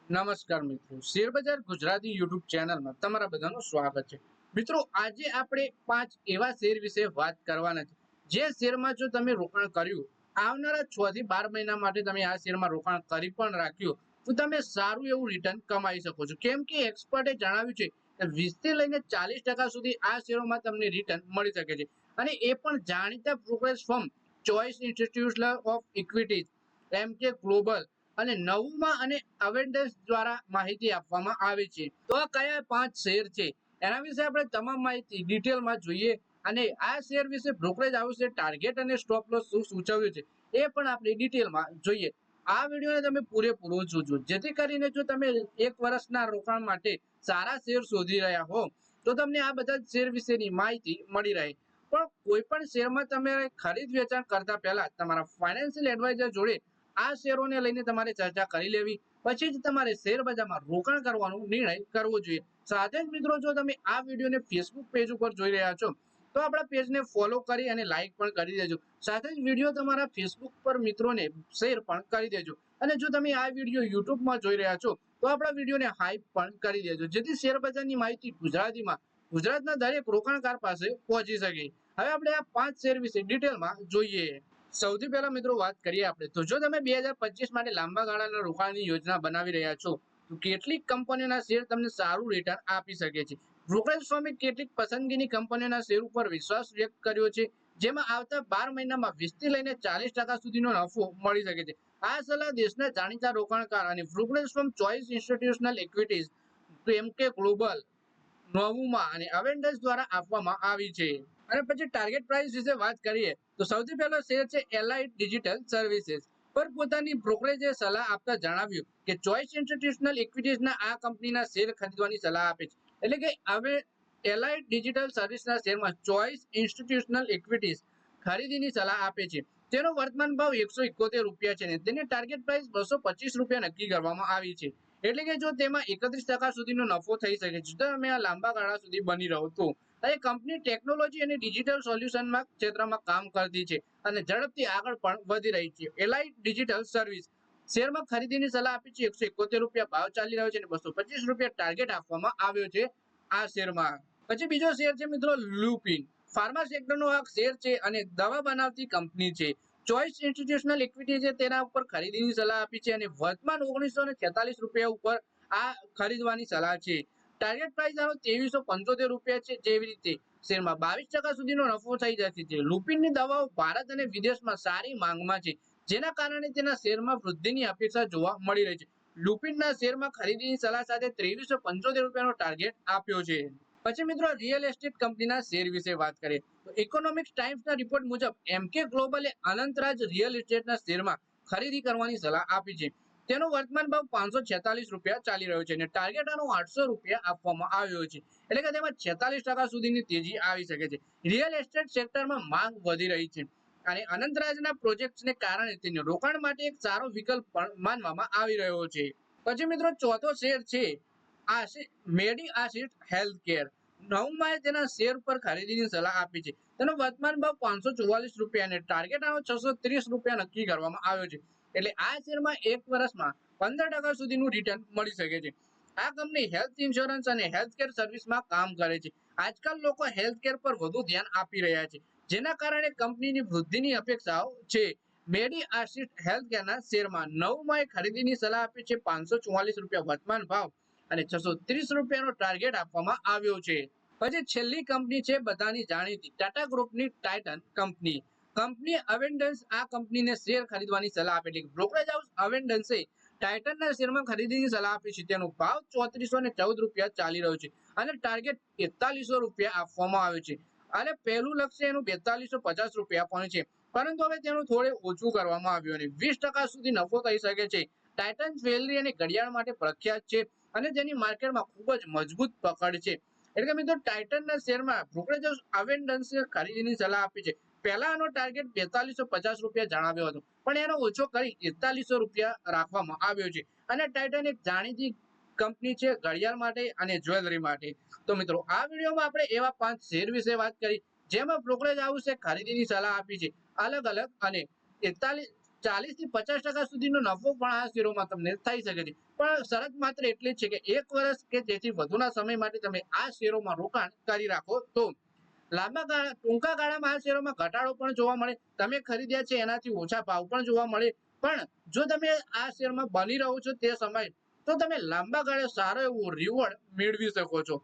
નમસ્કાર મિત્રો, શેરબજાર ગુજરાતી યુટ્યુબ ચેનલમાં તમારા બધાનું સ્વાગત છે। મિત્રો, આજે આપણે 5 એવા શેર વિશે વાત કરવાના છે જે શેરમાં જો તમે રોકાણ કર્યું, આવનારા 6 થી 12 મહિના માટે તમે આ શેરમાં રોકાણ કરી પણ રાખ્યું તો તમે સારું એવું રિટર્ન કમાઈ શકો છો। કેમ કે એક્સપર્ટે જણાવ્યું છે કે 20 થી લઈને 40% સુધી આ શેરોમાં તમને રિટર્ન મળી શકે છે, અને એ પણ જાણીતા brokerage firm Choice Institutional of Equities MK Global અને નવમાં અને અવેન્ડર્સ દ્વારા માહિતી આપવામાં આવી છે। તો આ કયા 5 શેર છે એના વિશે આપણે તમામ માહિતી ડિટેલમાં જોઈએ, અને આ શેર વિશે બ્રોકરેજ હાઉસે ટાર્ગેટ અને સ્ટોપ લોસ શું સૂચવ્યું છે એ પણ આપણે ડિટેલમાં જોઈએ। આ વિડીયોને તમે પૂરેપૂરો જોજો, જેથી કરીને જો તમે 1 વર્ષના રોકાણ માટે સારા શેર શોધી રહ્યા હો તો તમને આ બધા શેર વિશેની માહિતી મળી રહે। પણ કોઈ પણ શેરમાં તમે ખરીદ વેચાણ કરતા પહેલા તમારા ફાઇનાન્શિયલ એડવાઇઝર જોડે આ શેરોને લઈને તમારે ચર્ચા કરી લેવી, પછી જ તમારે શેર બજારમાં રોકાણ કરવાનો નિર્ણય કરવો જોઈએ। સાથે જ મિત્રો, જો તમે આ વિડીયોને ફેસબુક પેજ ઉપર જોઈ રહ્યા છો તો આપણા પેજને ફોલો કરી અને લાઈક પણ કરી દેજો। સાથે જ વિડીયો તમારા ફેસબુક પર મિત્રોને શેર પણ કરી દેજો, અને જો તમે આ વિડીયો યુટ્યુબમાં જોઈ રહ્યા છો તો આપણા વિડીયોને હાઈપ પણ કરી દેજો, જેથી શેર બજારની માહિતી ગુજરાતીમાં ગુજરાતના દરેક રોકાણકાર પાસે પહોંચી શકે। હવે આપણે આ 5 શેર વિશે ડિટેલમાં જોઈએ। સૌથી પહેલા મિત્રો વાત કરીએ આપણે તો, જો તમે 2025 માટે લાંબા ગાળાના રોકાણની યોજના બનાવી રહ્યા છો તો કેટલીક કંપનીઓના શેર તમને સારું રિટર્ન આપી શકે છે। બ્રોકરેજ ફર્મે કેટલીક પસંદગીની કંપનીઓના શેર ઉપર વિશ્વાસ વ્યક્ત કર્યો છે, જેમાં આવતા 12 મહિનામાં 20 થી લઈને 40% સુધીનો નફો મળી શકે છે। આ સલાહ દેશના જાણીતા રોકાણકાર અને brokerage firm Choice institutional ઇક્વિટીઝ MK global, નોવુમા અને અવેન્ડર્સ દ્વારા આપવામાં આવી છે। અને પછી ટાર્ગેટ પ્રાઇસ વિશે વાત કરીએ તો સૌથી પહેલો શેર છે એલાઇટ ડિજિટલ સર્વિસીસ પર પોતાની બ્રોકરેજે સલાહ આપતા જણાવ્યું કે ચોઇસ ઇન્સ્ટિટ્યુશનલ ઇક્વિટીઝના આ કંપનીના શેર ખરીદવાની સલાહ આપે છે। એટલે કે હવે એલાઇટ ડિજિટલ સર્વિસના શેરમાં ચોઇસ ઇન્સ્ટિટ્યુશનલ ઇક્વિટીઝ ખરીદીની સલાહ આપે છે। તેનો વર્તમાન ભાવ 171 રૂપિયા છે અને તેની ટાર્ગેટ પ્રાઇસ 225 રૂપિયા નક્કી કરવામાં આવી છે। એટલે કે જો તેમાં 31% સુધીનો નફો થઈ શકે છે જો તમે આ લાંબા ગાળા સુધી બની રહો તો। અને કંપની ટેકનોલોજી અને ડિજિટલ સોલ્યુશનમાં ક્ષેત્રમાં કામ કરતી છે અને ઝડપથી આગળ પણ વધી રહી છે। એલાઇટ ડિજિટલ સર્વિસ શેરમાં ખરીદીની સલાહ આપી છે, 171 રૂપિયા ભાવ ચાલી રહ્યો છે અને 225 રૂપિયા ટાર્ગેટ આપવામાં આવ્યો છે આ શેરમાં। પછી બીજો શેર છે મિત્રો લ્યુપિન, ફાર્મા સેક્ટરનો આ શેર છે અને દવા બનાવતી કંપની છે। ચોઇસ ઇન્સ્ટિટ્યુશનલ ઇક્વિટીઝે તેના ઉપર ખરીદીની સલાહ આપી છે અને વર્તમાન 1946 રૂપિયા ઉપર આ ખરીદવાની સલાહ છે। ટાર્ગેટ પ્રાઇસ આનો 2375 રૂપિયા છે। જેવી રીતે શેરમાં 22% સુધીનો નફો થઈ જશે છે। લુપિનની દવાઓ ભારત અને વિદેશમાં સારી માંગમાં છે, જેના કારણે તેના શેરમાં વૃદ્ધિની અપેક્ષા જોવા મળી રહી છે। લુપિનના શેરમાં ખરીદીની સલાહ સાથે 2375 રૂપિયાનો ટાર્ગેટ આપ્યો છે। પછી મિત્રો રિયલ એસ્ટેટ કંપનીના શેર વિશે વાત કરીએ તો ઇકોનોમિક્સ ટાઈમ્સના રિપોર્ટ મુજબ એમકે ગ્લોબલે અનંતરાજ રિયલ એસ્ટેટના શેરમાં ખરીદી કરવાની સલાહ આપી છે। તેનો વર્તમાન ભાવ 546 રૂપિયા ચાલી રહ્યો છે અને ટાર્ગેટ આનો 800 રૂપિયા આપવામાં આવ્યો છે। એટલે કે તેમાં 46% સુધીની તેજી આવી શકે છે। રિયલ એસ્ટેટ સેક્ટરમાં માંગ વધી રહી છે અને અનંતરાજના પ્રોજેક્ટ્સને કારણે તેને રોકાણ માટે એક સારો વિકલ્પ પણ માનવામાં આવી રહ્યો છે। પછી મિત્રો ચોથો શેર છે મેડી આસિટ હેલ્થ કેર, નવમાએ તેના શેર પર ખરીદીની સલાહ આપી છે। તેનો વર્તમાન ભાવ 544 રૂપિયા અને ટાર્ગેટ આનો 630 રૂપિયા નક્કી કરવામાં આવ્યો છે। એટલે આ શેરમાં 1 વર્ષમાં 15% સુધીનું રિટર્ન મળી શકે છે। આ કંપની હેલ્થ ઇન્સ્યોરન્સ અને હેલ્થ કેર સર્વિસમાં કામ કરે છે। આજકાલ લોકો હેલ્થ કેર પર વધુ ધ્યાન આપી રહ્યા છે, જેના કારણે કંપનીની વૃદ્ધિની અપેક્ષાઓ છે। મેડી આસિટ હેલ્થ કેરના શેરમાં નવમાએ ખરીદીની સલાહ આપી છે, 544 રૂપિયા વર્તમાન ભાવ અને 630 રૂપિયાનો ટાર્ગેટ આપવામાં આવ્યો છે। પછી છેલ્લી કંપની છે બધાની જાણીતી ટાટા ગ્રુપની ટાઇટન કંપની। કંપની અવેન્ડન્સ આ કંપનીને શેર ખરીદવાની સલાહ આપી છે। બ્રોકરેજ હાઉસ અવેન્ડન્સે ટાઇટનના શેરમાં ખરીદીની સલાહ આપી છે। તેનો ભાવ 3414 રૂપિયા ચાલી રહ્યો છે અને ટાર્ગેટ 4300 રૂપિયા આપવામાં આવ્યો છે, અને પહેલું લક્ષ્ય એનું 4250 રૂપિયા પણ છે, પરંતુ હવે તેનું થોડે ઓછું કરવામાં આવ્યું અને 20% સુધી નફો થઈ શકે છે। ટાઇટન જ્વેલરી અને ઘડિયાળ માટે પ્રખ્યાત છે અને તેની માર્કેટમાં ખૂબ જ મજબૂત પકડ છે। એટલે કે મિત્રો ટાઇટનના શેરમાં બ્રોકરેજ હાઉસ અવેન્ડન્સે ખરીદીની સલાહ આપી છે। પહેલા આનો ટાર્ગેટ 4250 રૂપિયા જણાવ્યો હતો, પણ એનો ઓછો કરી 4300 રૂપિયા રાખવામાં આવ્યો છે। અને ટાઇટન એક જાણીતી કંપની છે ઘડિયાળ માટે અને જ્વેલરી માટે। તો મિત્રો આ વિડીયોમાં આપણે એવા 5 શેર વિશે વાત કરી જેમાં બ્રોકરેજ હાઉસે ખરીદીની સલાહ આપી છે, અલગ અલગ અને 40 થી 50% સુધીનો નફો પણ આ શેરોમાં તમને થઈ શકે છે. પણ શરત માત્ર એટલી જ છે કે 1 વર્ષ કે તેથી વધુના સમય માટે તમે આ શેરોમાં રોકાણ કરી રાખો તો ટૂંકા ગાળામાં આ શેરોમાં ઘટાડો પણ જોવા મળે, તમે ખરીદ્યા છે એનાથી ઓછા ભાવ પણ જોવા મળે, પણ જો તમે આ શેરમાં બની રહો છો તે સમય તો તમે લાંબા ગાળે સારો એવો રિવોર્ડ મેળવી શકો છો.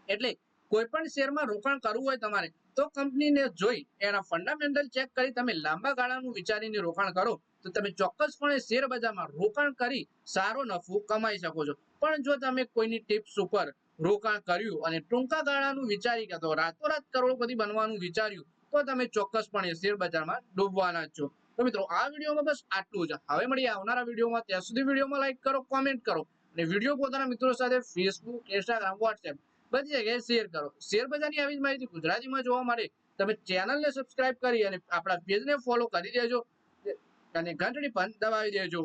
એટલે કોઈ પણ શેરમાં રોકાણ કરવું હોય તમારે તો કંપનીને જોઈ એના ફંડામેન્ટલ ચેક કરી તમે લાંબા ગાળાનું વિચારીને રોકાણ કરો તો તમે ચોક્કસપણે શેર બજારમાં રોકાણ કરી સારો નફો કમાઈ શકો છો. પણ જો તમે કોઈની ટિપ્સ ઉપર રોકાણ કર્યું અને ટૂંકા ગાળાનું વિચારી ગયા તો રાતોરાત કરોડપતિ બનવાનું વિચાર્યું તો તમે ચોક્કસપણે શેર બજારમાં ડૂબવાના જ છો. તો મિત્રો આ વિડીયોમાં બસ આટલું જ. હવે મળીએ આવનારા વિડીયોમાં. ત્યાં સુધી વિડીયોમાં લાઈક કરો, કોમેન્ટ કરો અને વિડીયો પોતાના મિત્રો સાથે ફેસબુક, ઇન્સ્ટાગ્રામ, વોટ્સએપ બધી જગ્યાએ શેર કરો. શેર બજારની આવી જ માહિતી ગુજરાતીમાં જોવા માટે તમે ચેનલને સબસ્ક્રાઇબ કરી અને આપણા પેજને ફોલો કરી દેજો અને ઘંટડી પણ દબાવી દેજો.